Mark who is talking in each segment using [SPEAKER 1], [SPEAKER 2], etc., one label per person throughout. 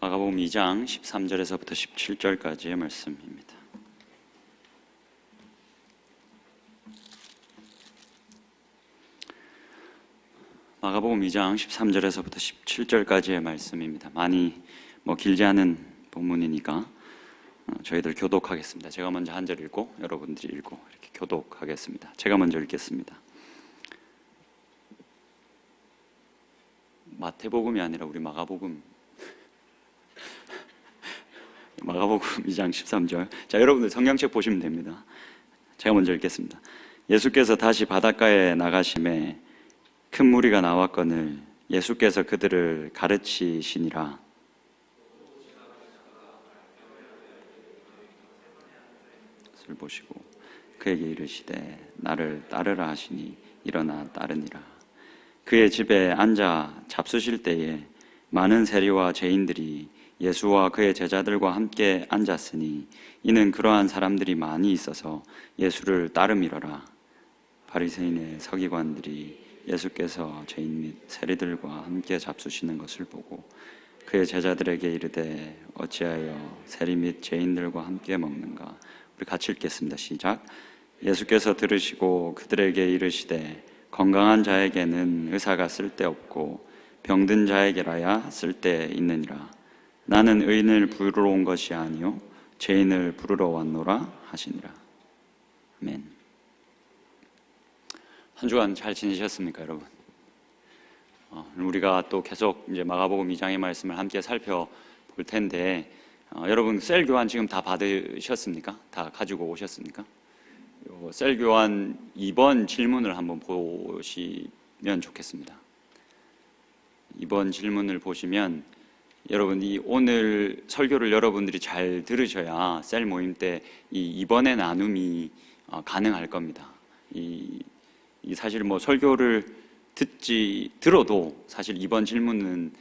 [SPEAKER 1] 마가복음 2장 13절에서부터 17절까지의 말씀입니다. 마가복음 2장 13절에서부터 17절까지의 말씀입니다. 많이 길지 않은 본문이니까 저희들 교독하겠습니다. 제가 먼저 한 절 읽고 여러분들이 읽고 이렇게 교독하겠습니다. 제가 먼저 읽겠습니다. 마태복음이 아니라 우리 마가복음 2장 13절. 자, 여러분들 성경책 보시면 됩니다. 제가 먼저 읽겠습니다. 예수께서 다시 바닷가에 나가심에 큰 무리가 나왔거늘 예수께서 그들을 가르치시니라. 을 보시고 그에게 이르시되 나를 따르라 하시니 일어나 따르니라. 그의 집에 앉아 잡수실 때에 많은 세리와 죄인들이 예수와 그의 제자들과 함께 앉았으니 이는 그러한 사람들이 많이 있어서 예수를 따름이러라. 바리새인의 서기관들이 예수께서 죄인 및 세리들과 함께 잡수시는 것을 보고 그의 제자들에게 이르되 어찌하여 세리 및 죄인들과 함께 먹는가. 우리 같이 읽겠습니다. 시작. 예수께서 들으시고 그들에게 이르시되 건강한 자에게는 의사가 쓸데없고 병든 자에게라야 쓸데있느니라. 나는 의인을 부르러 온 것이 아니요 죄인을 부르러 왔노라 하시니라. 아멘. 한 주간 잘 지내셨습니까, 여러분? 우리가 또 계속 이제 마가복음 2장의 말씀을 함께 살펴볼 텐데 여러분 셀 교환 지금 다 받으셨습니까? 다 가지고 오셨습니까? 셀 교환 2번 질문을 한번 보시면 좋겠습니다. 2번 질문을 보시면 여러분 이 오늘 설교를 여러분들이 잘 들으셔야 셀 모임 때 이 2번의 나눔이 가능할 겁니다. 이 사실 설교를 들어도 사실 이번 질문은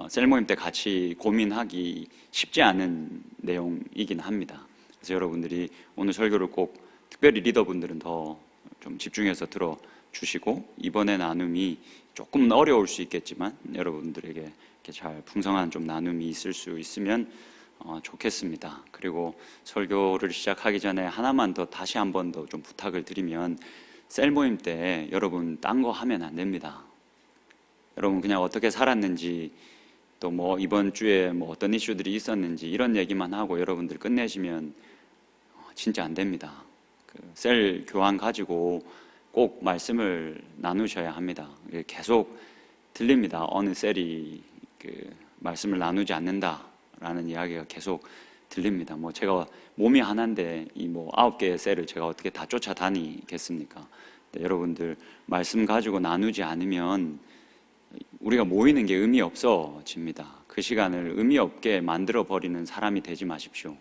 [SPEAKER 1] 셀 모임 때 같이 고민하기 쉽지 않은 내용이긴 합니다. 그래서 여러분들이 오늘 설교를 꼭 특별히 리더분들은 더 좀 집중해서 들어주시고 이번의 나눔이 조금 어려울 수 있겠지만 여러분들에게 이렇게 잘 풍성한 좀 나눔이 있을 수 있으면 좋겠습니다. 그리고 설교를 시작하기 전에 하나만 더 다시 한 번 더 좀 부탁을 드리면 셀 모임 때 여러분 딴 거 하면 안 됩니다. 여러분 그냥 어떻게 살았는지 또 이번 주에 어떤 이슈들이 있었는지 이런 얘기만 하고 여러분들 끝내시면 진짜 안 됩니다. 셀 교환 가지고 꼭 말씀을 나누셔야 합니다. 계속 들립니다. 어느 셀이 말씀을 나누지 않는다라는 이야기가 계속 들립니다. 제가 몸이 하나인데 이 9개의 셀을 제가 어떻게 다 쫓아다니겠습니까? 여러분들 말씀 가지고 나누지 않으면 우리가 모이는 게 의미 없어집니다. 그 시간을 의미 없게 만들어 버리는 사람이 되지 마십시오.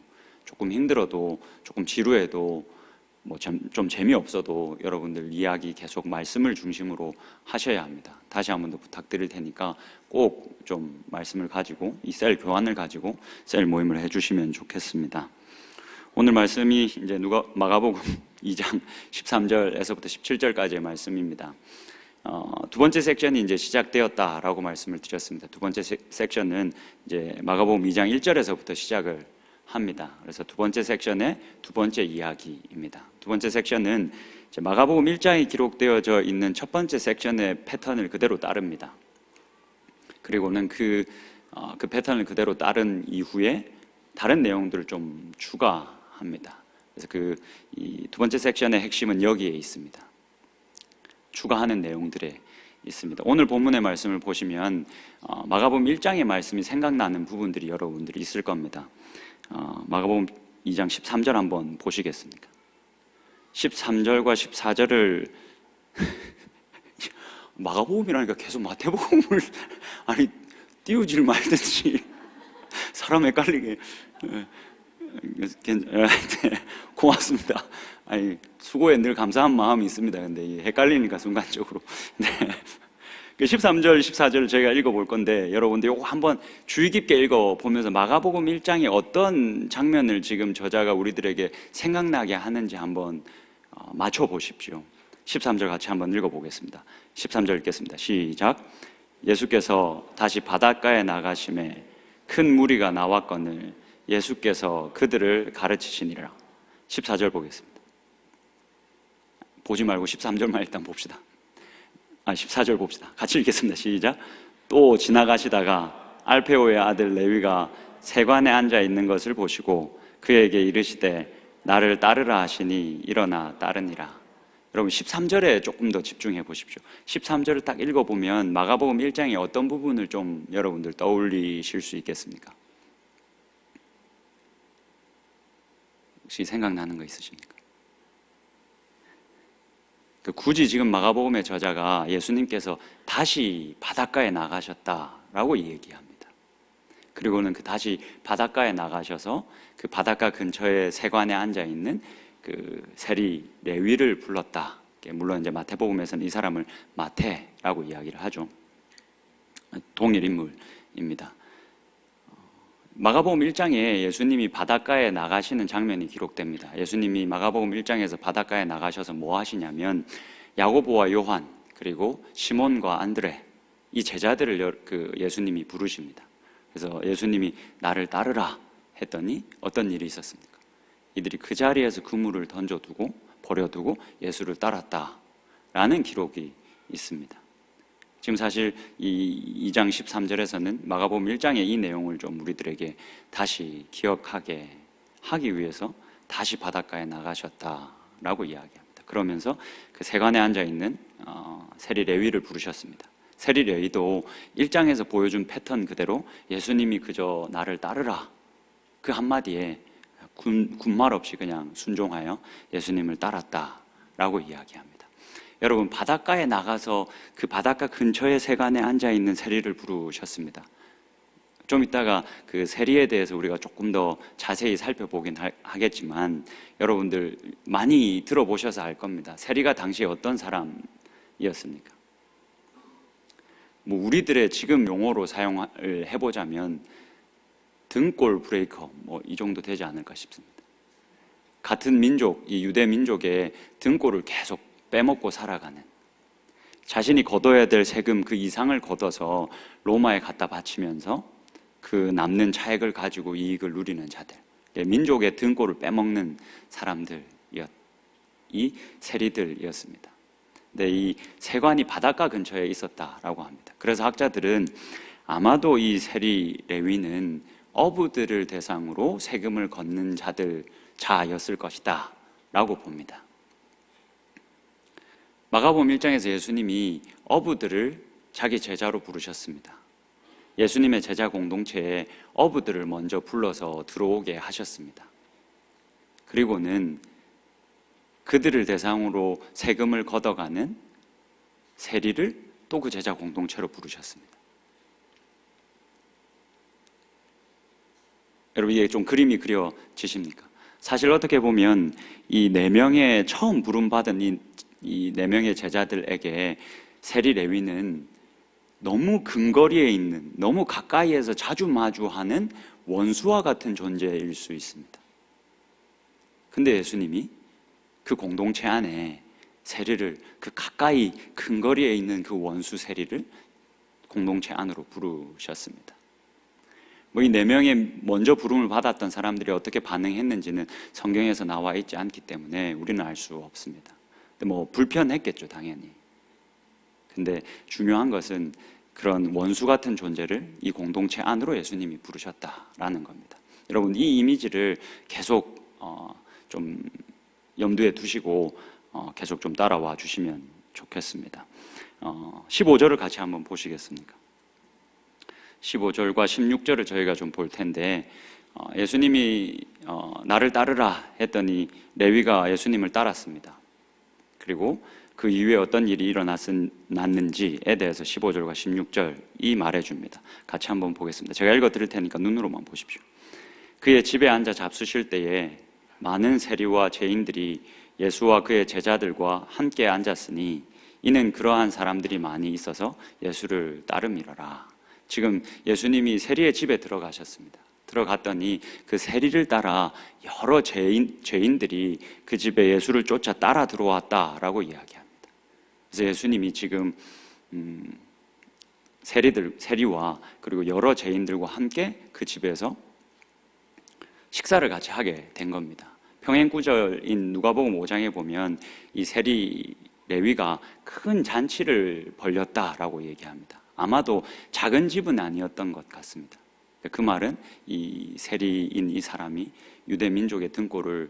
[SPEAKER 1] 조금 힘들어도 조금 지루해도 좀 재미없어도 여러분들 이야기 계속 말씀을 중심으로 하셔야 합니다. 다시 한 번 더 부탁드릴 테니까 꼭 좀 말씀을 가지고 이 셀 교환을 가지고 셀 모임을 해주시면 좋겠습니다. 오늘 말씀이 이제 마가복음 2장 13절에서부터 17절까지의 말씀입니다. 두 번째 섹션이 이제 시작되었다라고 말씀을 드렸습니다. 두 번째 섹션은 이제 마가복음 2장 1절에서부터 시작을 합니다. 그래서 두 번째 섹션의 두 번째 이야기입니다. 두 번째 섹션은 이제 마가복음 1장이 기록되어져 있는 첫 번째 섹션의 패턴을 그대로 따릅니다. 그리고는 그 패턴을 그대로 따른 이후에 다른 내용들을 좀 추가합니다. 그래서 이 두 번째 섹션의 핵심은 여기에 있습니다. 추가하는 내용들에 있습니다. 오늘 본문의 말씀을 보시면 마가복음 1장의 말씀이 생각나는 부분들이 여러분들이 있을 겁니다. 마가복음 2장 13절 한번 보시겠습니까? 13절과 14절을 마가복음이라니까 계속 마태복음을 띄우질 말든지 사람 헷갈리게. 고맙습니다. 수고에 늘 감사한 마음이 있습니다. 근데 헷갈리니까 순간적으로. 네. 13절, 14절을 저희가 읽어볼 건데 여러분들 이거 한번 주의 깊게 읽어보면서 마가복음 1장의 어떤 장면을 지금 저자가 우리들에게 생각나게 하는지 한번 맞춰보십시오. 13절 같이 한번 읽어보겠습니다. 13절 읽겠습니다. 시작. 예수께서 다시 바닷가에 나가심에 큰 무리가 나왔거늘 예수께서 그들을 가르치시니라. 14절 보겠습니다. 보지 말고 13절만 일단 봅시다. 14절 봅시다. 같이 읽겠습니다. 시작. 또 지나가시다가 알페오의 아들 레위가 세관에 앉아 있는 것을 보시고 그에게 이르시되 나를 따르라 하시니 일어나 따르니라. 여러분 13절에 조금 더 집중해 보십시오. 13절을 딱 읽어보면 마가복음 1장의 어떤 부분을 좀 여러분들 떠올리실 수 있겠습니까? 혹시 생각나는 거 있으십니까? 굳이 지금 마가복음의 저자가 예수님께서 다시 바닷가에 나가셨다라고 얘기합니다. 그리고는 그 다시 바닷가에 나가셔서 그 바닷가 근처에 세관에 앉아 있는 그 세리 레위를 불렀다. 물론 이제 마태복음에서는 이 사람을 마태라고 이야기를 하죠. 동일 인물입니다. 마가복음 1장에 예수님이 바닷가에 나가시는 장면이 기록됩니다. 예수님이 마가복음 1장에서 바닷가에 나가셔서 뭐 하시냐면 야고보와 요한 그리고 시몬과 안드레 이 제자들을 예수님이 부르십니다. 그래서 예수님이 나를 따르라 했더니 어떤 일이 있었습니까? 이들이 그 자리에서 그물을 던져두고 버려두고 예수를 따랐다라는 기록이 있습니다. 지금 사실 이 2장 13절에서는 마가복음 1장의 이 내용을 좀 우리들에게 다시 기억하게 하기 위해서 다시 바닷가에 나가셨다라고 이야기합니다. 그러면서 그 세관에 앉아있는 세리 레위를 부르셨습니다. 세리 레위도 1장에서 보여준 패턴 그대로 예수님이 그저 나를 따르라 그 한마디에 군말 없이 그냥 순종하여 예수님을 따랐다라고 이야기합니다. 여러분 바닷가에 나가서 그 바닷가 근처의 세관에 앉아있는 세리를 부르셨습니다. 좀 이따가 그 세리에 대해서 우리가 조금 더 자세히 살펴보긴 하겠지만 여러분들 많이 들어보셔서 알 겁니다. 세리가 당시에 어떤 사람이었습니까? 뭐 우리들의 지금 용어로 사용을 해보자면 등골 브레이커 이 정도 되지 않을까 싶습니다. 같은 민족, 이 유대 민족의 등골을 계속 빼먹고 살아가는, 자신이 걷어야 될 세금 그 이상을 걷어서 로마에 갖다 바치면서 그 남는 차액을 가지고 이익을 누리는 자들, 민족의 등골을 빼먹는 사람들이 세리들이었습니다. 근데 이 세관이 바닷가 근처에 있었다라고 합니다. 그래서 학자들은 아마도 이 세리 레위는 어부들을 대상으로 세금을 걷는 자였을 것이다 라고 봅니다. 마가복음 1장에서 예수님이 어부들을 자기 제자로 부르셨습니다. 예수님의 제자 공동체에 어부들을 먼저 불러서 들어오게 하셨습니다. 그리고는 그들을 대상으로 세금을 걷어가는 세리를 또 그 제자 공동체로 부르셨습니다. 여러분 이게 좀 그림이 그려지십니까? 사실 어떻게 보면 이 4명의 처음 부름받은 이 4명의 제자들에게 세리 레위는 너무 근거리에 있는, 너무 가까이에서 자주 마주하는 원수와 같은 존재일 수 있습니다. 근데 예수님이 그 공동체 안에 세리를, 그 가까이 근거리에 있는 그 원수 세리를 공동체 안으로 부르셨습니다. 이 4명의 먼저 부름을 받았던 사람들이 어떻게 반응했는지는 성경에서 나와 있지 않기 때문에 우리는 알 수 없습니다. 근데 불편했겠죠, 당연히. 근데 중요한 것은 그런 원수 같은 존재를 이 공동체 안으로 예수님이 부르셨다라는 겁니다. 여러분 이 이미지를 계속 좀 염두에 두시고 계속 좀 따라와 주시면 좋겠습니다. 15절을 같이 한번 보시겠습니까? 15절과 16절을 저희가 좀 볼 텐데 예수님이 나를 따르라 했더니 레위가 예수님을 따랐습니다. 그리고 그 이후에 어떤 일이 일어났는지에 대해서 15절과 16절이 말해줍니다. 같이 한번 보겠습니다. 제가 읽어드릴 테니까 눈으로만 보십시오. 그의 집에 앉아 잡수실 때에 많은 세리와 죄인들이 예수와 그의 제자들과 함께 앉았으니 이는 그러한 사람들이 많이 있어서 예수를 따름이러라. 지금 예수님이 세리의 집에 들어가셨습니다. 들어갔더니 그 세리를 따라 여러 죄인들이 그 집에 예수를 쫓아 따라 들어왔다라고 이야기합니다. 그래서 예수님이 지금 세리와 그리고 여러 죄인들과 함께 그 집에서 식사를 같이 하게 된 겁니다. 평행 구절인 누가복음 5장에 보면 이 세리 레위가 큰 잔치를 벌였다라고 얘기합니다. 아마도 작은 집은 아니었던 것 같습니다. 그 말은 이 세리인 이 사람이 유대 민족의 등골을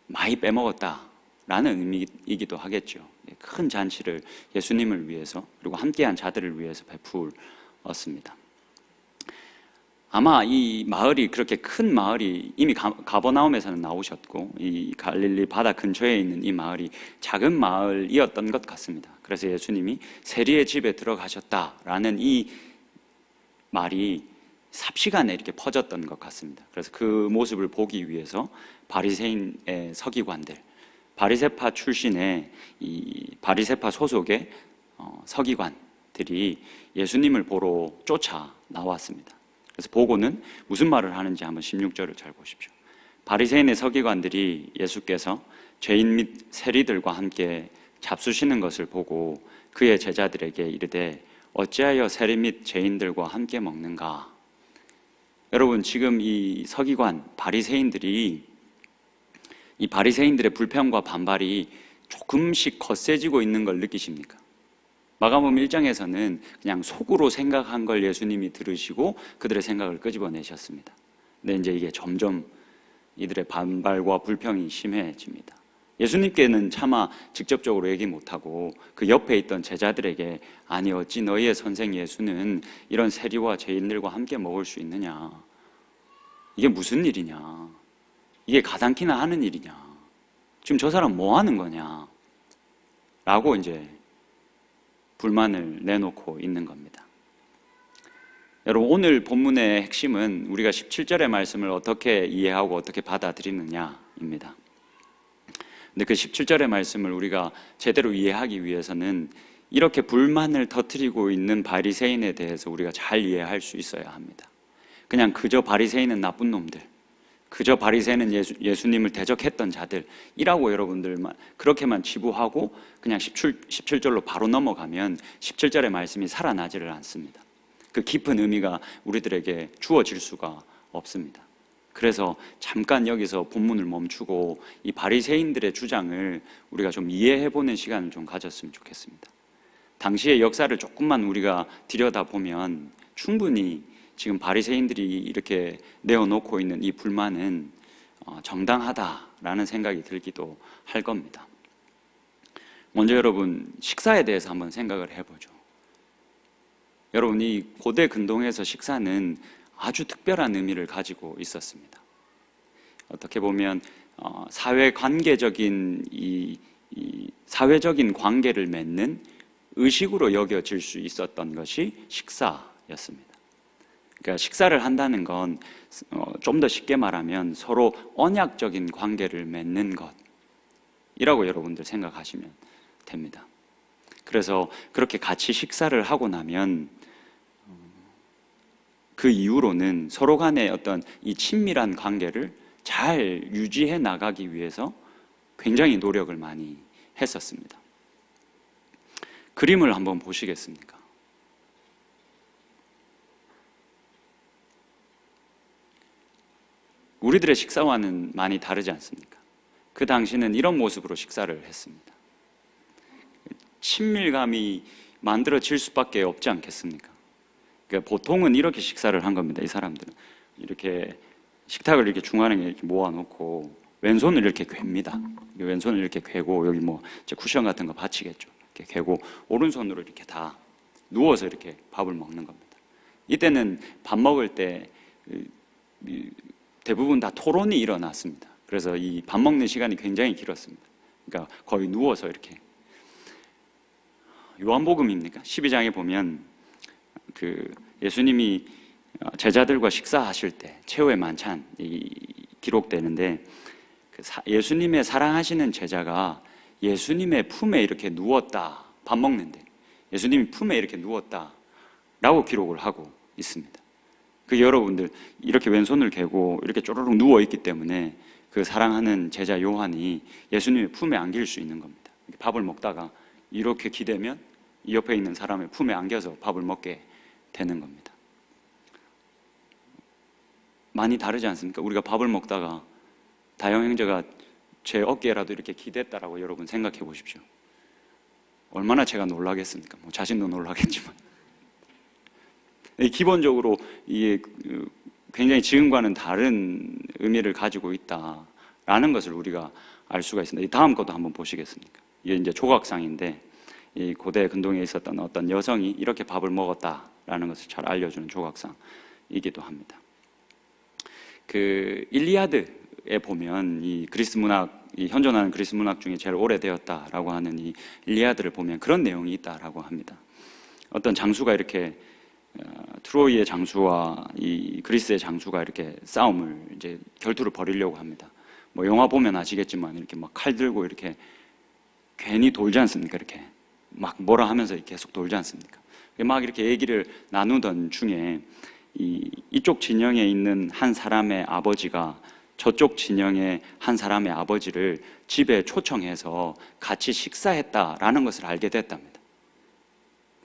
[SPEAKER 1] 많이 빼먹었다라는 의미이기도 하겠죠. 큰 잔치를 예수님을 위해서 그리고 함께한 자들을 위해서 베풀었습니다. 아마 이 마을이 그렇게 큰 마을이 이미 가버나움에서는 나오셨고 이 갈릴리 바다 근처에 있는 이 마을이 작은 마을이었던 것 같습니다. 그래서 예수님이 세리의 집에 들어가셨다라는 이 말이 삽시간에 이렇게 퍼졌던 것 같습니다. 그래서 그 모습을 보기 위해서 바리새인의 서기관들, 바리새파 출신의 이 바리새파 소속의 서기관들이 예수님을 보러 쫓아 나왔습니다. 그래서 보고는 무슨 말을 하는지 한번 16절을 잘 보십시오. 바리새인의 서기관들이 예수께서 죄인 및 세리들과 함께 잡수시는 것을 보고 그의 제자들에게 이르되 어찌하여 세리 및 죄인들과 함께 먹는가? 여러분, 지금 이 서기관 바리새인들이 이 바리새인들의 불평과 반발이 조금씩 거세지고 있는 걸 느끼십니까? 마가복음 1장에서는 그냥 속으로 생각한 걸 예수님이 들으시고 그들의 생각을 끄집어내셨습니다. 근데 이제 이게 점점 이들의 반발과 불평이 심해집니다. 예수님께는 차마 직접적으로 얘기 못하고 그 옆에 있던 제자들에게 아니 어찌 너희의 선생 예수는 이런 세리와 죄인들과 함께 먹을 수 있느냐? 이게 무슨 일이냐? 이게 가당키나 하는 일이냐? 지금 저 사람 뭐 하는 거냐? 라고 이제 불만을 내놓고 있는 겁니다. 여러분, 오늘 본문의 핵심은 우리가 17절의 말씀을 어떻게 이해하고 어떻게 받아들이느냐입니다. 근데 그 17절의 말씀을 우리가 제대로 이해하기 위해서는 이렇게 불만을 터뜨리고 있는 바리새인에 대해서 우리가 잘 이해할 수 있어야 합니다. 그냥 그저 바리새인은 나쁜 놈들, 그저 바리새인은 예수님을 대적했던 자들이라고 여러분들만 그렇게만 치부하고 그냥 17절로 바로 넘어가면 17절의 말씀이 살아나지를 않습니다. 그 깊은 의미가 우리들에게 주어질 수가 없습니다. 그래서 잠깐 여기서 본문을 멈추고 이 바리새인들의 주장을 우리가 좀 이해해보는 시간을 좀 가졌으면 좋겠습니다. 당시의 역사를 조금만 우리가 들여다보면 충분히 지금 바리새인들이 이렇게 내어놓고 있는 이 불만은 정당하다라는 생각이 들기도 할 겁니다. 먼저 여러분, 식사에 대해서 한번 생각을 해보죠. 여러분, 이 고대 근동에서 식사는 아주 특별한 의미를 가지고 있었습니다. 어떻게 보면 사회관계적인 사회적인 관계를 맺는 의식으로 여겨질 수 있었던 것이 식사였습니다. 그러니까 식사를 한다는 건 좀 더 쉽게 말하면 서로 언약적인 관계를 맺는 것이라고 여러분들 생각하시면 됩니다. 그래서 그렇게 같이 식사를 하고 나면 그 이후로는 서로 간의 어떤 이 친밀한 관계를 잘 유지해 나가기 위해서 굉장히 노력을 많이 했었습니다. 그림을 한번 보시겠습니까? 우리들의 식사와는 많이 다르지 않습니까? 그 당시는 이런 모습으로 식사를 했습니다. 친밀감이 만들어질 수밖에 없지 않겠습니까? 그러니까 보통은 이렇게 식사를 한 겁니다. 이 사람들은 이렇게 식탁을 이렇게 중간에 이렇게 모아놓고 왼손을 이렇게 괸니다. 왼손을 이렇게 괸고 여기 뭐 쿠션 같은 거 받치겠죠. 이렇게 괸고 오른손으로 이렇게 다 누워서 이렇게 밥을 먹는 겁니다. 이때는 밥 먹을 때 대부분 다 토론이 일어났습니다. 그래서 이 밥 먹는 시간이 굉장히 길었습니다. 그러니까 거의 누워서 이렇게. 요한복음입니까? 12장에 보면 그 예수님이 제자들과 식사하실 때 최후의 만찬이 기록되는데 예수님의 사랑하시는 제자가 예수님의 품에 이렇게 누웠다, 밥 먹는데 예수님이 품에 이렇게 누웠다 라고 기록을 하고 있습니다. 그 여러분들 이렇게 왼손을 개고 이렇게 쪼르륵 누워있기 때문에 그 사랑하는 제자 요한이 예수님의 품에 안길 수 있는 겁니다. 밥을 먹다가 이렇게 기대면 이 옆에 있는 사람의 품에 안겨서 밥을 먹게 되는 겁니다. 많이 다르지 않습니까? 우리가 밥을 먹다가 다영 형제가 제 어깨라도 이렇게 기댔다라고 여러분 생각해 보십시오. 얼마나 제가 놀라겠습니까? 뭐 자신도 놀라겠지만 기본적으로 이게 굉장히 지금과는 다른 의미를 가지고 있다라는 것을 우리가 알 수가 있습니다. 이 다음 것도 한번 보시겠습니까? 이게 이제 조각상인데 이 고대 근동에 있었던 어떤 여성이 이렇게 밥을 먹었다라는 것을 잘 알려주는 조각상이기도 합니다. 그 일리아드에 보면 이 그리스 문학, 이 현존하는 그리스 문학 중에 제일 오래되었다라고 하는 이 일리아드를 보면 그런 내용이 있다라고 합니다. 어떤 장수가 이렇게 트로이의 장수와 이 그리스의 장수가 이렇게 싸움을 이제 결투를 벌이려고 합니다. 뭐 영화 보면 아시겠지만 이렇게 막 칼 들고 이렇게 괜히 돌지 않습니까? 이렇게 막 뭐라 하면서 계속 돌지 않습니까? 막 이렇게 얘기를 나누던 중에 이쪽 진영에 있는 한 사람의 아버지가 저쪽 진영의 한 사람의 아버지를 집에 초청해서 같이 식사했다라는 것을 알게 됐답니다.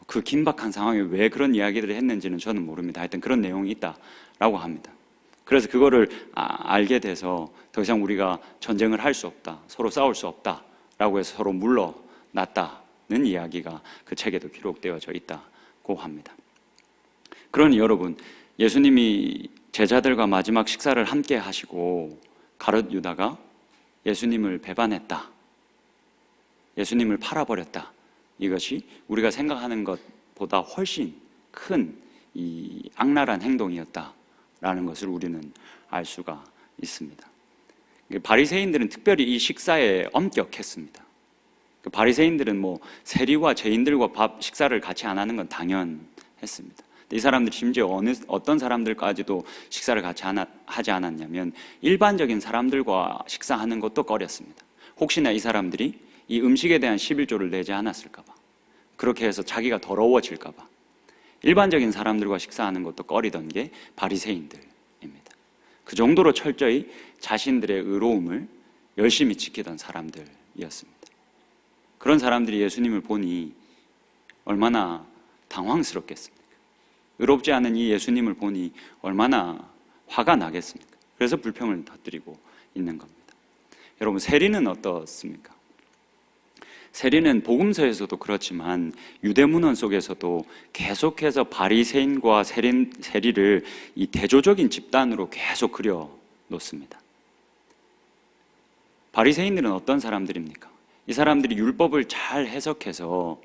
[SPEAKER 1] 그 긴박한 상황에 왜 그런 이야기들을 했는지는 저는 모릅니다. 하여튼 그런 내용이 있다라고 합니다. 그래서 그거를 알게 돼서 더 이상 우리가 전쟁을 할 수 없다, 서로 싸울 수 없다라고 해서 서로 물러났다는 이야기가 그 책에도 기록되어져 있다고 합니다. 그러니 여러분, 예수님이 제자들과 마지막 식사를 함께 하시고 가룟 유다가 예수님을 배반했다, 예수님을 팔아버렸다, 이것이 우리가 생각하는 것보다 훨씬 큰 이 악랄한 행동이었다라는 것을 우리는 알 수가 있습니다. 바리새인들은 특별히 이 식사에 엄격했습니다. 바리새인들은 뭐 세리와 죄인들과 식사를 같이 안 하는 건 당연했습니다. 이 사람들이 심지어 어떤 사람들까지도 식사를 같이 하지 않았냐면 일반적인 사람들과 식사하는 것도 꺼렸습니다. 혹시나 이 사람들이 이 음식에 대한 11조를 내지 않았을까 봐, 그렇게 해서 자기가 더러워질까 봐 일반적인 사람들과 식사하는 것도 꺼리던 게 바리새인들입니다. 그 정도로 철저히 자신들의 의로움을 열심히 지키던 사람들이었습니다. 그런 사람들이 예수님을 보니 얼마나 당황스럽겠습니까? 의롭지 않은 이 예수님을 보니 얼마나 화가 나겠습니까? 그래서 불평을 터뜨리고 있는 겁니다. 여러분, 세리는 어떻습니까? 세리는 복음서에서도 그렇지만 유대문헌 속에서도 계속해서 바리새인과 세리를 이 대조적인 집단으로 계속 그려놓습니다. 바리새인들은 어떤 사람들입니까? 이 사람들이 율법을 잘 해석해서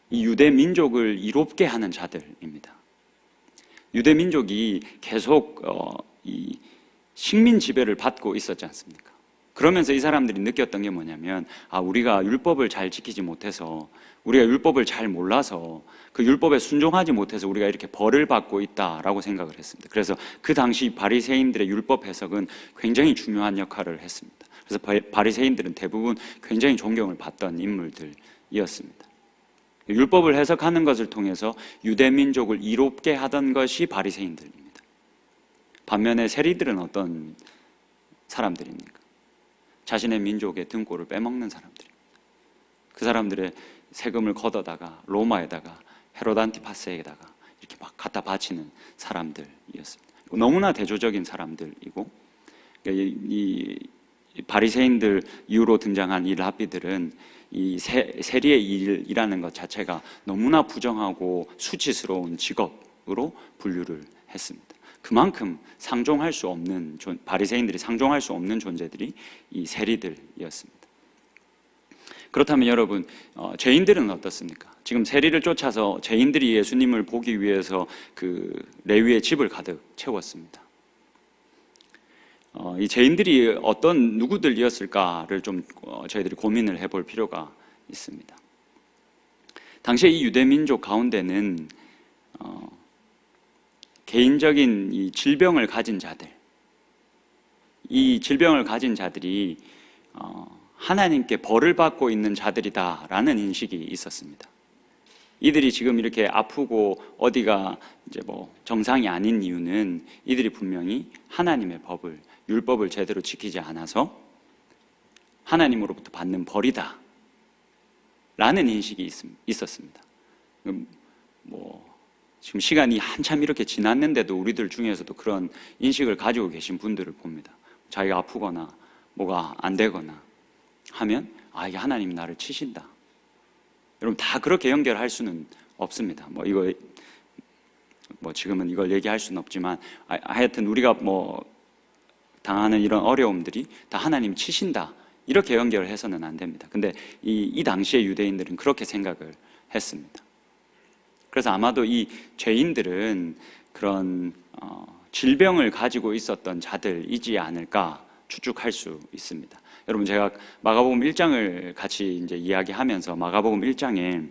[SPEAKER 1] 이 유대 민족을 이롭게 하는 자들입니다. 유대 민족이 계속 이 식민 지배를 받고 있었지 않습니까? 그러면서 이 사람들이 느꼈던 게 뭐냐면, 우리가 율법을 잘 지키지 못해서, 우리가 율법을 잘 몰라서 그 율법에 순종하지 못해서 우리가 이렇게 벌을 받고 있다라고 생각을 했습니다. 그래서 그 당시 바리새인들의 율법 해석은 굉장히 중요한 역할을 했습니다. 그래서 바리새인들은 대부분 굉장히 존경을 받던 인물들이었습니다. 율법을 해석하는 것을 통해서 유대 민족을 이롭게 하던 것이 바리새인들입니다. 반면에 세리들은 어떤 사람들입니까? 자신의 민족의 등골을 빼먹는 사람들입니다. 그 사람들의 세금을 걷어다가 로마에다가 헤롯 안티파스에다가 이렇게 막 갖다 바치는 사람들이었습니다. 너무나 대조적인 사람들이고, 이 바리새인들 이후로 등장한 이 랍비들은 이 세리의 일이라는 것 자체가 너무나 부정하고 수치스러운 직업으로 분류를 했습니다. 그만큼 상종할 수 없는, 바리새인들이 상종할 수 없는 존재들이 이 세리들이었습니다. 그렇다면 여러분, 죄인들은 어떻습니까? 지금 세리를 쫓아서 죄인들이 예수님을 보기 위해서 그 레위의 집을 가득 채웠습니다. 이 죄인들이 어떤 누구들이었을까를 좀 저희들이 고민을 해볼 필요가 있습니다. 당시에 이 유대 민족 가운데는 개인적인 이 질병을 가진 자들, 이 질병을 가진 자들이 하나님께 벌을 받고 있는 자들이다라는 인식이 있었습니다. 이들이 지금 이렇게 아프고 어디가 이제 뭐 정상이 아닌 이유는 이들이 분명히 하나님의 법을, 율법을 제대로 지키지 않아서 하나님으로부터 받는 벌이다 라는 인식이 있었습니다. 뭐 지금 시간이 한참 이렇게 지났는데도 우리들 중에서도 그런 인식을 가지고 계신 분들을 봅니다. 자기가 아프거나 뭐가 안 되거나 하면 이게 하나님이 나를 치신다. 여러분, 다 그렇게 연결할 수는 없습니다. 지금은 이걸 얘기할 수는 없지만 하여튼 우리가 당하는 이런 어려움들이 다 하나님이 치신다, 이렇게 연결을 해서는 안 됩니다. 근데 이 당시의 유대인들은 그렇게 생각을 했습니다. 그래서 아마도 이 죄인들은 그런 질병을 가지고 있었던 자들이지 않을까 추측할 수 있습니다. 여러분, 제가 마가복음 1장을 같이 이제 이야기하면서 마가복음 1장에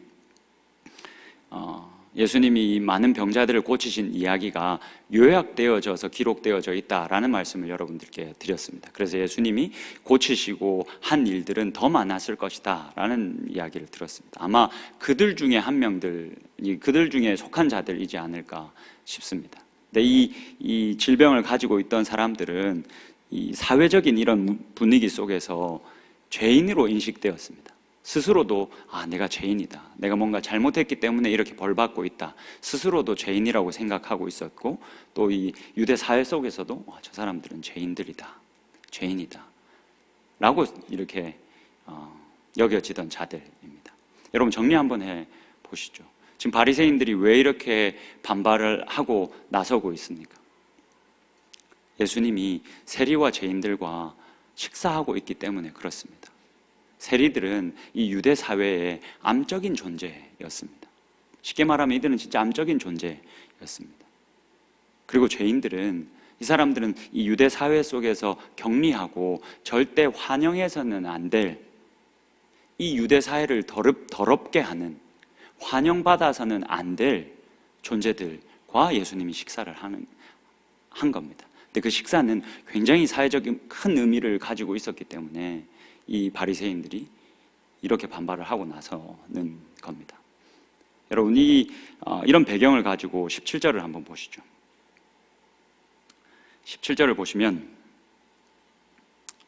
[SPEAKER 1] 예수님이 많은 병자들을 고치신 이야기가 요약되어져서 기록되어져 있다라는 말씀을 여러분들께 드렸습니다. 그래서 예수님이 고치시고 한 일들은 더 많았을 것이다 라는 이야기를 들었습니다. 아마 그들 중에 한 명들이 그들 중에 속한 자들이지 않을까 싶습니다. 근데 이 질병을 가지고 있던 사람들은 이 사회적인 이런 분위기 속에서 죄인으로 인식되었습니다. 스스로도 내가 죄인이다, 내가 뭔가 잘못했기 때문에 이렇게 벌받고 있다, 스스로도 죄인이라고 생각하고 있었고, 또 이 유대 사회 속에서도 저 사람들은 죄인들이다, 죄인이다 라고 이렇게 여겨지던 자들입니다. 여러분, 정리 한번 해보시죠. 지금 바리새인들이 왜 이렇게 반발을 하고 나서고 있습니까? 예수님이 세리와 죄인들과 식사하고 있기 때문에 그렇습니다. 세리들은 이 유대 사회의 암적인 존재였습니다. 쉽게 말하면 이들은 진짜 암적인 존재였습니다. 그리고 죄인들은, 이 사람들은 이 유대 사회 속에서 격리하고 절대 환영해서는 안 될 이 유대 사회를 더럽게 하는, 환영받아서는 안 될 존재들과 예수님이 식사를 한 겁니다. 근데 그 식사는 굉장히 사회적인 큰 의미를 가지고 있었기 때문에 이 바리새인들이 이렇게 반발을 하고 나서는 겁니다. 여러분, 이런 배경을 가지고 17절을 한번 보시죠. 17절을 보시면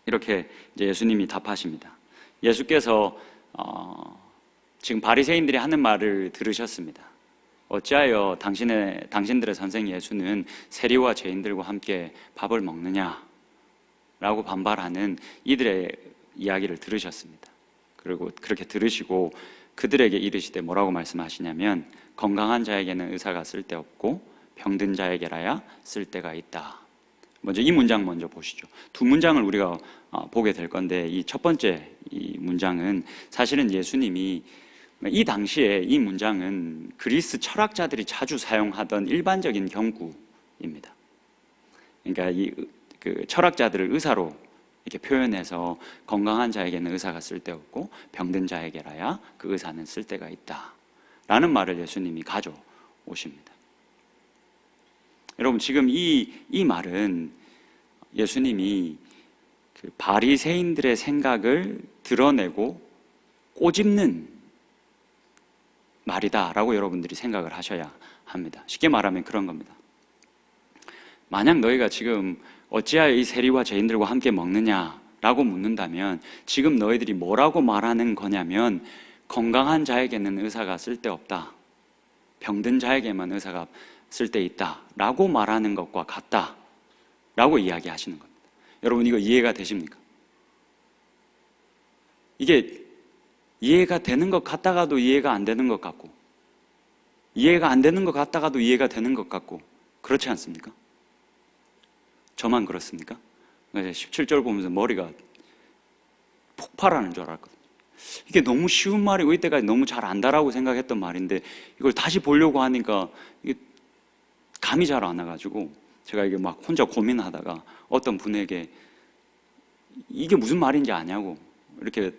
[SPEAKER 1] 이렇게 이제 예수님이 답하십니다. 예수께서 지금 바리새인들이 하는 말을 들으셨습니다. 어찌하여 당신들의 선생 예수는 세리와 죄인들과 함께 밥을 먹느냐? 라고 반발하는 이들의 이야기를 들으셨습니다. 그리고 그렇게 들으시고 그들에게 이르시되 뭐라고 말씀하시냐면, 건강한 자에게는 의사가 쓸데없고 병든 자에게라야 쓸데가 있다. 먼저 이 문장 먼저 보시죠. 두 문장을 우리가 보게 될 건데, 이 첫 번째 이 문장은 사실은 예수님이, 이 당시에 이 문장은 그리스 철학자들이 자주 사용하던 일반적인 경구입니다. 그러니까 그 철학자들을 의사로 이렇게 표현해서 건강한 자에게는 의사가 쓸데없고 병든 자에게라야 그 의사는 쓸데가 있다 라는 말을 예수님이 가져오십니다. 여러분, 지금 이 말은 예수님이 그 바리새인들의 생각을 드러내고 꼬집는 말이다라고 여러분들이 생각을 하셔야 합니다. 쉽게 말하면 그런 겁니다. 만약 너희가 지금 어찌하여 이 세리와 죄인들과 함께 먹느냐라고 묻는다면, 지금 너희들이 뭐라고 말하는 거냐면, 건강한 자에게는 의사가 쓸데없다, 병든 자에게만 의사가 쓸데있다 라고 말하는 것과 같다 라고 이야기하시는 겁니다. 여러분, 이거 이해가 되십니까? 이게 이해가 되는 것 같다가도 이해가 안 되는 것 같고, 이해가 안 되는 것 같다가도 이해가 되는 것 같고, 그렇지 않습니까? 저만 그렇습니까? 17절 보면서 머리가 폭발하는 줄 알았거든요. 이게 너무 쉬운 말이고 이때까지 너무 잘 안다라고 생각했던 말인데, 이걸 다시 보려고 하니까 이게 감이 잘 안 와가지고 제가 이게 막 혼자 고민하다가 어떤 분에게 이게 무슨 말인지 아냐고 이렇게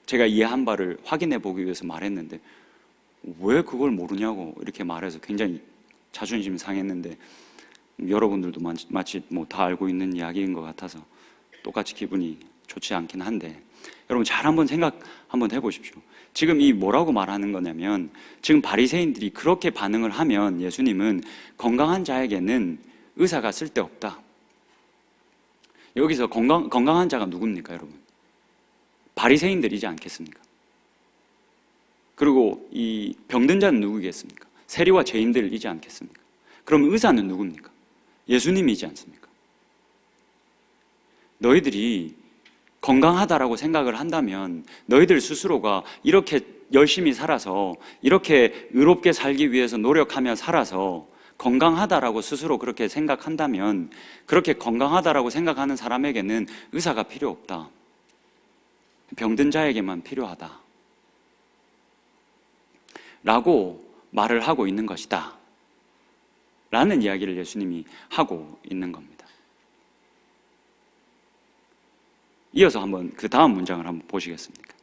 [SPEAKER 1] 제가 이해한 바를 확인해 보기 위해서 말했는데, 왜 그걸 모르냐고 이렇게 말해서 굉장히 자존심이 상했는데, 여러분들도 마치 다 알고 있는 이야기인 것 같아서 똑같이 기분이 좋지 않긴 한데, 여러분 잘 한번 생각 한번 해보십시오. 지금 이 뭐라고 말하는 거냐면, 지금 바리새인들이 그렇게 반응을 하면 예수님은 건강한 자에게는 의사가 쓸데없다. 여기서 건강한 자가 누굽니까, 여러분? 바리새인들이지 않겠습니까? 그리고 이 병든 자는 누구겠습니까? 세리와 죄인들이지 않겠습니까? 그럼 의사는 누굽니까? 예수님이지 않습니까? 너희들이 건강하다라고 생각을 한다면 너희들 스스로가 이렇게 열심히 살아서 이렇게 의롭게 살기 위해서 노력하며 살아서 건강하다라고 스스로 그렇게 생각한다면 그렇게 건강하다라고 생각하는 사람에게는 의사가 필요 없다. 병든 자에게만 필요하다. 라고 말을 하고 있는 것이다. 라는 이야기를 예수님이 하고 있는 겁니다. 이어서 한번 그 다음 문장을 한번 보시겠습니까?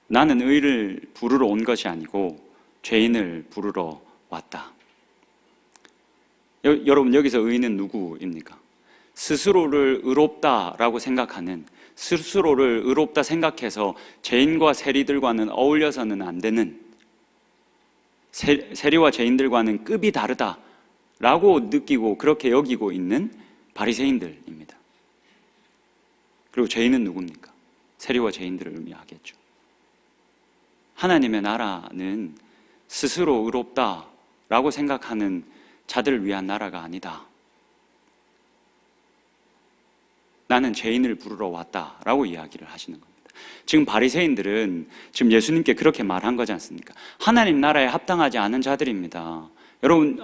[SPEAKER 1] 나는 의를 부르러 온 것이 아니고 죄인을 부르러 왔다. 여러분, 여기서 의인은 누구입니까? 스스로를 의롭다라고 생각하는, 스스로를 의롭다 생각해서 죄인과 세리들과는 어울려서는 안 되는, 세리와 죄인들과는 급이 다르다라고 느끼고 그렇게 여기고 있는 바리새인들입니다. 그리고 죄인은 누굽니까? 세리와 죄인들을 의미하겠죠. 하나님의 나라는 스스로 의롭다라고 생각하는 자들을 위한 나라가 아니다. 나는 죄인을 부르러 왔다라고 이야기를 하시는 겁니다. 지금 바리새인들은 지금 예수님께 그렇게 말한 거지 않습니까? 하나님 나라에 합당하지 않은 자들입니다. 여러분,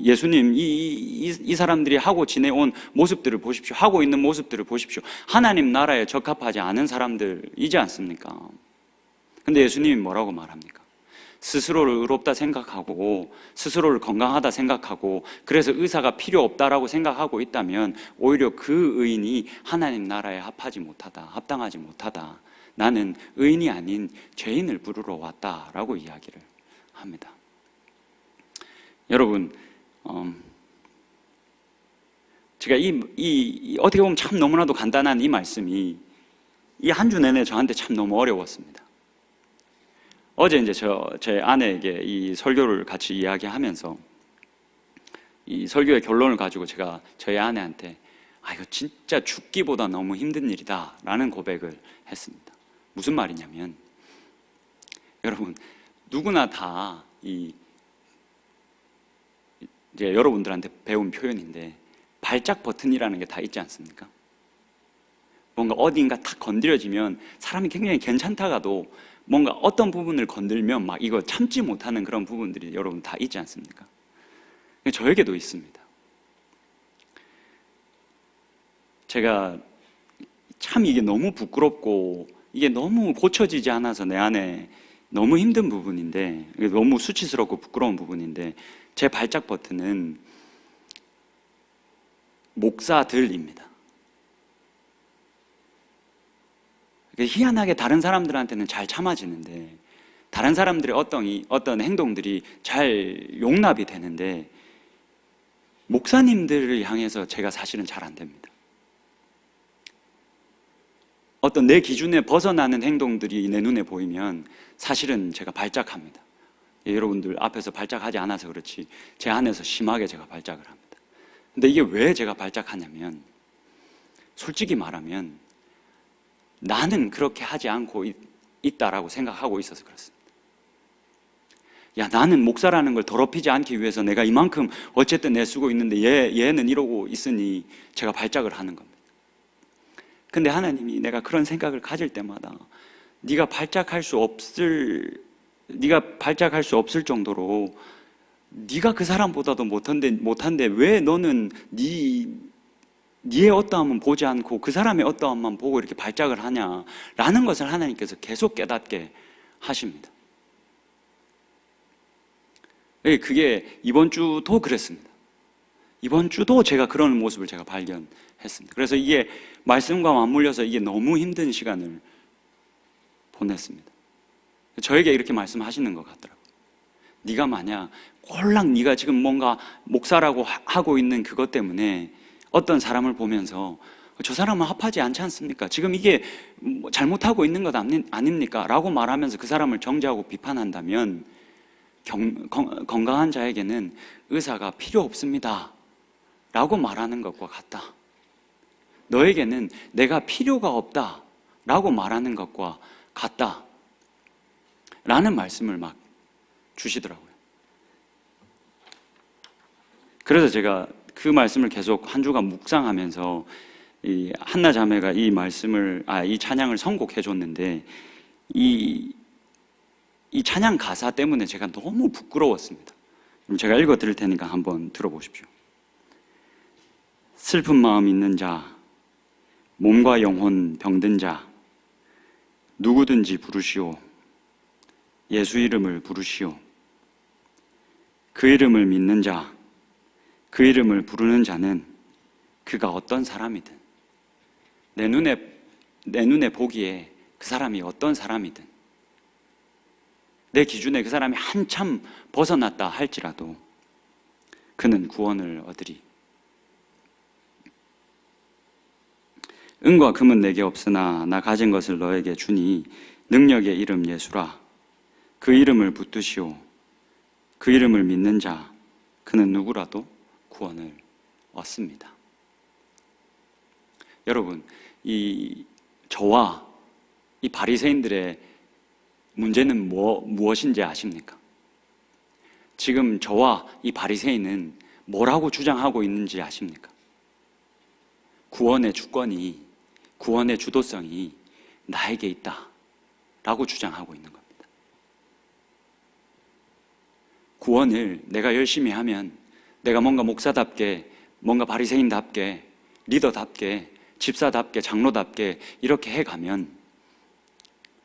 [SPEAKER 1] 예수님 이 사람들이 하고 지내온 모습들을 보십시오. 하고 있는 모습들을 보십시오. 하나님 나라에 적합하지 않은 사람들이지 않습니까? 근데 예수님이 뭐라고 말합니까? 스스로를 의롭다 생각하고 스스로를 건강하다 생각하고 그래서 의사가 필요 없다라고 생각하고 있다면 오히려 그 의인이 하나님 나라에 합당하지 못하다. 나는 의인이 아닌 죄인을 부르러 왔다라고 이야기를 합니다. 여러분, 제가 어떻게 보면 참 너무나도 간단한 이 말씀이 이 한 주 내내 저한테 참 너무 어려웠습니다. 어제 이제 제 아내에게 이 설교를 같이 이야기하면서 이 설교의 결론을 가지고 제가 저희 아내한테 이거 진짜 죽기보다 너무 힘든 일이다 라는 고백을 했습니다. 무슨 말이냐면, 여러분, 누구나 다 이제 여러분들한테 배운 표현인데 발작 버튼이라는 게 다 있지 않습니까? 뭔가 어딘가 탁 건드려지면 사람이 굉장히 괜찮다가도 뭔가 어떤 부분을 건들면 막 이거 참지 못하는 그런 부분들이 여러분 다 있지 않습니까? 저에게도 있습니다. 제가 참 이게 너무 부끄럽고 이게 너무 고쳐지지 않아서 내 안에 너무 힘든 부분인데, 너무 수치스럽고 부끄러운 부분인데, 제 발작 버튼은 목사들입니다. 희한하게 다른 사람들한테는 잘 참아지는데, 다른 사람들의 어떤 행동들이 잘 용납이 되는데, 목사님들을 향해서 제가 사실은 잘 안 됩니다. 어떤 내 기준에 벗어나는 행동들이 내 눈에 보이면 사실은 제가 발작합니다. 여러분들 앞에서 발작하지 않아서 그렇지 제 안에서 심하게 제가 발작을 합니다. 근데 이게 왜 제가 발작하냐면, 솔직히 말하면 나는 그렇게 하지 않고 있다라고 생각하고 있어서 그렇습니다. 나는 목사라는 걸 더럽히지 않기 위해서 내가 이만큼 어쨌든 애쓰고 있는데 얘는 이러고 있으니 제가 발작을 하는 겁니다. 근데 하나님이 내가 그런 생각을 가질 때마다 네가 발작할 수 없을 정도로 네가 그 사람보다도 못한데 왜 너는 네의 어떠함은 보지 않고 그 사람의 어떠함만 보고 이렇게 발작을 하냐라는 것을 하나님께서 계속 깨닫게 하십니다. 그게 이번 주도 그랬습니다. 이번 주도 제가 그런 모습을 제가 발견했습니다. 그래서 이게 말씀과 맞물려서 이게 너무 힘든 시간을 보냈습니다. 저에게 이렇게 말씀하시는 것 같더라고요. 네가 만약 꼴랑 네가 지금 뭔가 목사라고 하고 있는 그것 때문에 어떤 사람을 보면서 저 사람은 합하지 않지 않습니까? 지금 이게 잘못하고 있는 것 아닙니까? 라고 말하면서 그 사람을 정죄하고 비판한다면 건강한 자에게는 의사가 필요 없습니다 라고 말하는 것과 같다. 너에게는 내가 필요가 없다 라고 말하는 것과 같다 라는 말씀을 막 주시더라고요. 그래서 제가 그 말씀을 계속 한 주간 묵상하면서 이 한나 자매가 이 말씀을 이 찬양을 선곡해 줬는데 이 찬양 가사 때문에 제가 너무 부끄러웠습니다. 그럼 제가 읽어 드릴 테니까 한번 들어보십시오. 슬픈 마음 있는 자, 몸과 영혼 병든 자, 누구든지 부르시오. 예수 이름을 부르시오. 그 이름을 믿는 자, 그 이름을 부르는 자는 그가 어떤 사람이든, 내 눈에 보기에 그 사람이 어떤 사람이든, 내 기준에 그 사람이 한참 벗어났다 할지라도 그는 구원을 얻으리. 은과 금은 내게 없으나 나 가진 것을 너에게 주니 능력의 이름 예수라. 그 이름을 붙드시오. 그 이름을 믿는 자, 그는 누구라도 구원을 얻습니다. 여러분, 저와 이 바리새인들의 문제는 무엇인지 아십니까? 지금 저와 이 바리새인은 뭐라고 주장하고 있는지 아십니까? 구원의 주권이, 구원의 주도성이 나에게 있다 라고 주장하고 있는 겁니다. 구원을 내가 열심히 하면, 내가 뭔가 목사답게, 뭔가 바리새인답게, 리더답게, 집사답게, 장로답게 이렇게 해가면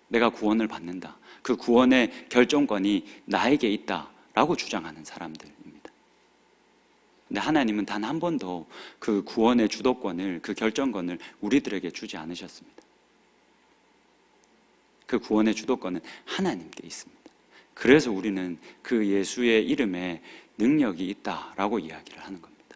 [SPEAKER 1] 내가 구원을 받는다. 그 구원의 결정권이 나에게 있다라고 주장하는 사람들입니다. 근데 하나님은 단 한 번도 그 구원의 주도권을, 그 결정권을 우리들에게 주지 않으셨습니다. 그 구원의 주도권은 하나님께 있습니다. 그래서 우리는 그 예수의 이름에 능력이 있다라고 이야기를 하는 겁니다.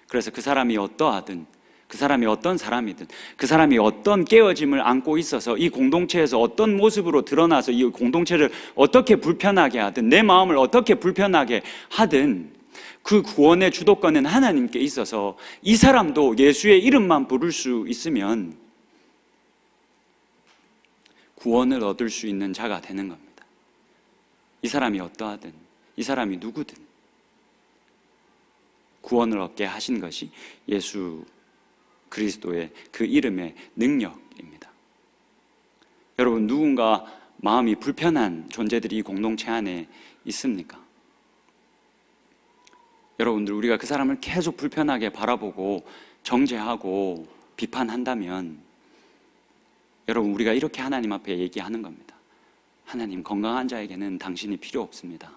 [SPEAKER 1] 그래서 그 사람이 어떠하든, 그 사람이 어떤 사람이든, 그 사람이 어떤 깨어짐을 안고 있어서 이 공동체에서 어떤 모습으로 드러나서 이 공동체를 어떻게 불편하게 하든, 내 마음을 어떻게 불편하게 하든 그 구원의 주도권은 하나님께 있어서 이 사람도 예수의 이름만 부를 수 있으면 구원을 얻을 수 있는 자가 되는 겁니다. 이 사람이 어떠하든, 이 사람이 누구든 구원을 얻게 하신 것이 예수 그리스도의 그 이름의 능력입니다. 여러분, 누군가 마음이 불편한 존재들이 이 공동체 안에 있습니까? 여러분들, 우리가 그 사람을 계속 불편하게 바라보고 정죄하고 비판한다면 여러분, 우리가 이렇게 하나님 앞에 얘기하는 겁니다. 하나님, 건강한 자에게는 당신이 필요 없습니다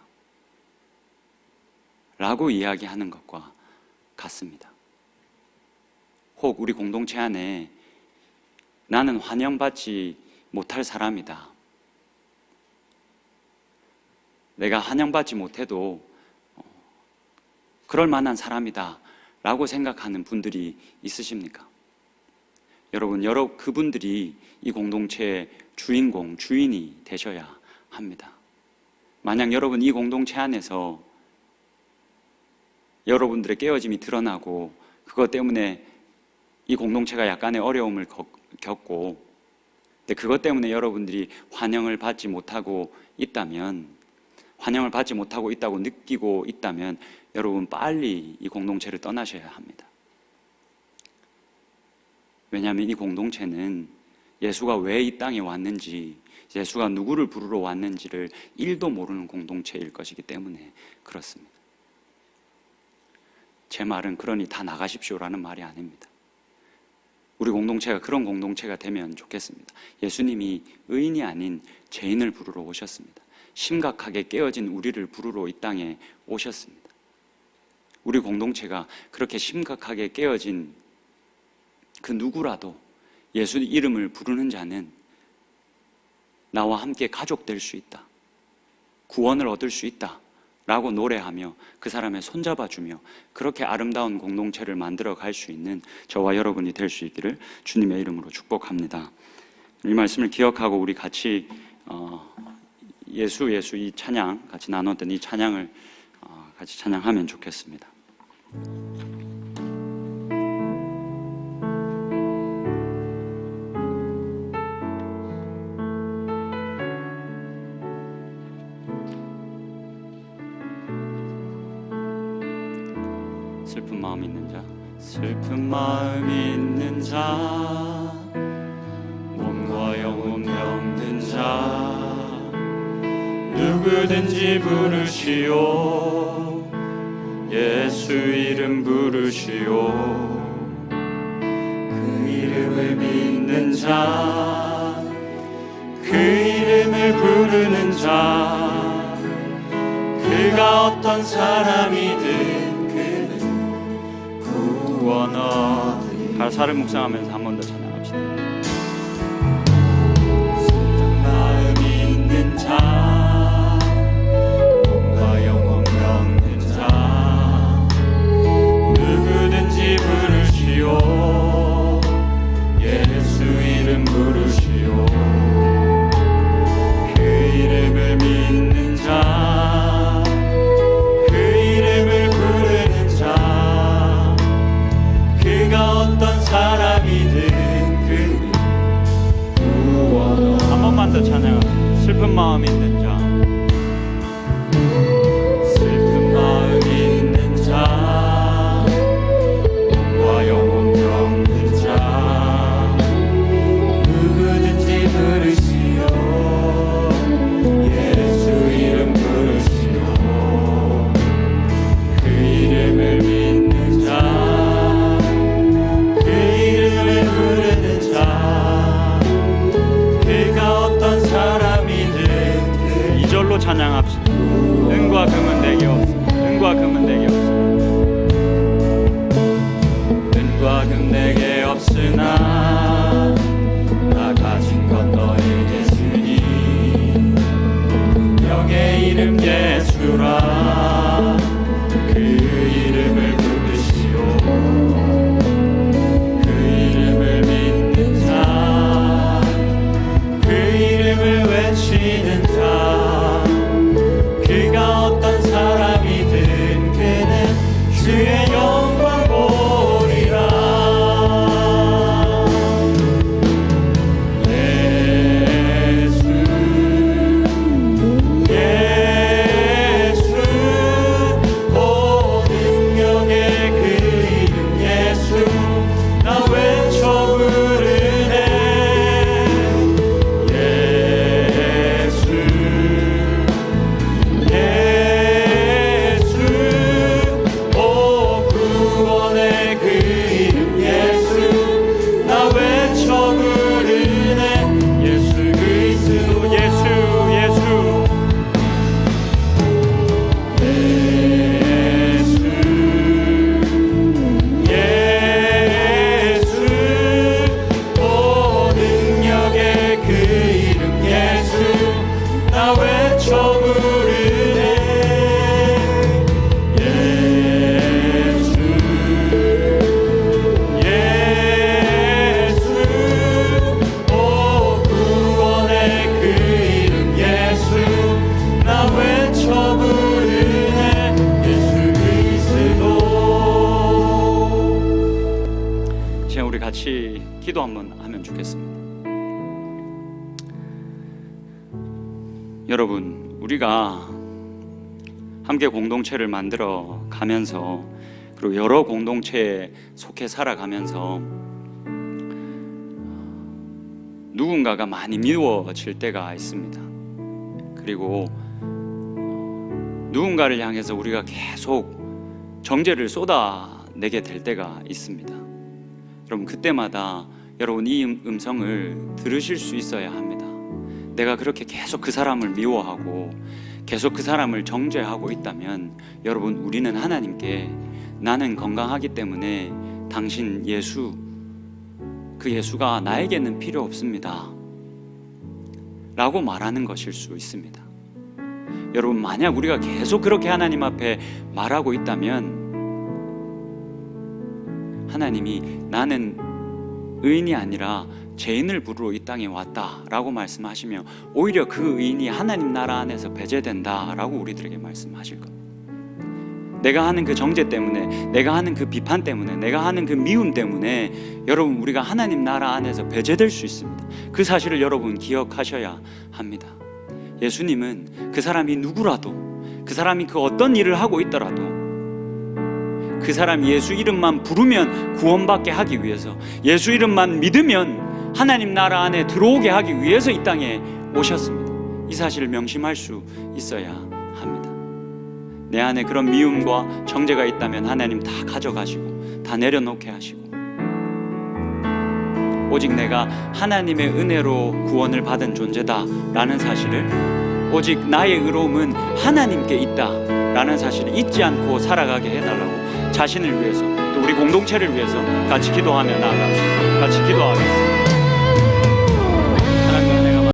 [SPEAKER 1] 라고 이야기하는 것과 같습니다. 혹 우리 공동체 안에 나는 환영받지 못할 사람이다, 내가 환영받지 못해도 그럴 만한 사람이다 라고 생각하는 분들이 있으십니까? 여러분, 그분들이 이 공동체의 주인공, 주인이 되셔야 합니다. 만약 여러분 이 공동체 안에서 여러분들의 깨어짐이 드러나고 그것 때문에 이 공동체가 약간의 어려움을 겪고, 근데 그것 때문에 여러분들이 환영을 받지 못하고 있다면, 환영을 받지 못하고 있다고 느끼고 있다면 여러분 빨리 이 공동체를 떠나셔야 합니다. 왜냐하면 이 공동체는 예수가 왜 이 땅에 왔는지, 예수가 누구를 부르러 왔는지를 1도 모르는 공동체일 것이기 때문에 그렇습니다. 제 말은 그러니 다 나가십시오라는 말이 아닙니다. 우리 공동체가 그런 공동체가 되면 좋겠습니다. 예수님이 의인이 아닌 죄인을 부르러 오셨습니다. 심각하게 깨어진 우리를 부르러 이 땅에 오셨습니다. 우리 공동체가 그렇게 심각하게 깨어진 그 누구라도 예수 이름을 부르는 자는 나와 함께 가족 될 수 있다, 구원을 얻을 수 있다 라고 노래하며 그 사람의 손잡아주며 그렇게 아름다운 공동체를 만들어 갈 수 있는 저와 여러분이 될 수 있기를 주님의 이름으로 축복합니다. 이 말씀을 기억하고 우리 같이 예수 이 찬양, 같이 나눴던 이 찬양을 같이 찬양하면 좋겠습니다. 마음 있는 자, 슬픈 마음 있는 자, 몸과 영혼 병든 자, 누구든지 부르시오. 예수 이름 부르시오. 그 이름을 믿는 자, 그 이름을 부르는 자, 그가 어떤 사람이든 그는 구원 얻으리. 가사를 묵상하면서 한 번 더 찬양합시다. 슬픈 마음 있는 자, 몸과 영혼 병든 자, 누구든지 부르시오. 예수 이름 부르시오. 그 이름을 믿는 자, 그 이름을 부르는 자, 그가 어떤 사람이든 그 구원. 한 번만 더 찬양합시다. 슬픈 마음 있는 자, 슬픈 마음 있는 자, 몸과 영혼 병든 자, 누구든지 부르시오. 예수 이름 부르시오. 그 이름을 믿는 자, 그 이름을 부르는 자, 그가 어떤 사람이든 그. 2절로 찬양합시다. 은과 금은 내게 없어. 은과 금은 내게 없어. 은과 금 내게 없으나 나 가진 것 너에게 주니. 능력의 이름 예수라. 그 이름을 부르시오. 그 이름을 믿는 자, 그 이름을 외치는 자, 그가 어떤 사람이든 그는 주의 영광 보리라. 예수 예수 오 능력의 그 이름 예수 나 외쳐 부르네. 예수 예수 오 구원의 그 이름 예수 나 외쳐 부르네. 예수 그리스도 예수 예수 예수 오 능력의 그 이름 예수 나 외쳐 부르네. 예수 예수 오 구원의 그 이름 예수 나 외쳐 부르네. 예수 그리스도. 지금 우리 같이 기도 한번 하면 좋겠습니다. 여러분, 우리가 함께 공동체를 만들어 가면서 그리고 여러 공동체에 속해 살아가면서 누군가가 많이 미워질 때가 있습니다. 그리고 누군가를 향해서 우리가 계속 정죄를 쏟아내게 될 때가 있습니다. 여러분, 그때마다 여러분 이 음성을 들으실 수 있어야 합니다. 내가 그렇게 계속 그 사람을 미워하고 계속 그 사람을 정죄하고 있다면 여러분, 우리는 하나님께 나는 건강하기 때문에 당신 예수, 그 예수가 나에게는 필요 없습니다 라고 말하는 것일 수 있습니다. 여러분, 만약 우리가 계속 그렇게 하나님 앞에 말하고 있다면 하나님이 나는 의인이 아니라 죄인을 부르러 이 땅에 왔다라고 말씀하시며 오히려 그 의인이 하나님 나라 안에서 배제된다라고 우리들에게 말씀하실 겁니다. 내가 하는 그 정죄 때문에, 내가 하는 그 비판 때문에, 내가 하는 그 미움 때문에 여러분, 우리가 하나님 나라 안에서 배제될 수 있습니다. 그 사실을 여러분 기억하셔야 합니다. 예수님은 그 사람이 누구라도, 그 사람이 그 어떤 일을 하고 있더라도 그 사람 예수 이름만 부르면 구원받게 하기 위해서, 예수 이름만 믿으면 하나님 나라 안에 들어오게 하기 위해서 이 땅에 오셨습니다. 이 사실을 명심할 수 있어야 합니다. 내 안에 그런 미움과 정죄가 있다면 하나님 다 가져가시고 다 내려놓게 하시고, 오직 내가 하나님의 은혜로 구원을 받은 존재다라는 사실을, 오직 나의 의로움은 하나님께 있다라는 사실을 잊지 않고 살아가게 해달라고 자신을 위해서 또 우리 공동체를 위해서 같이 기도하며 나아갑시다. 같이 기도하겠습니다.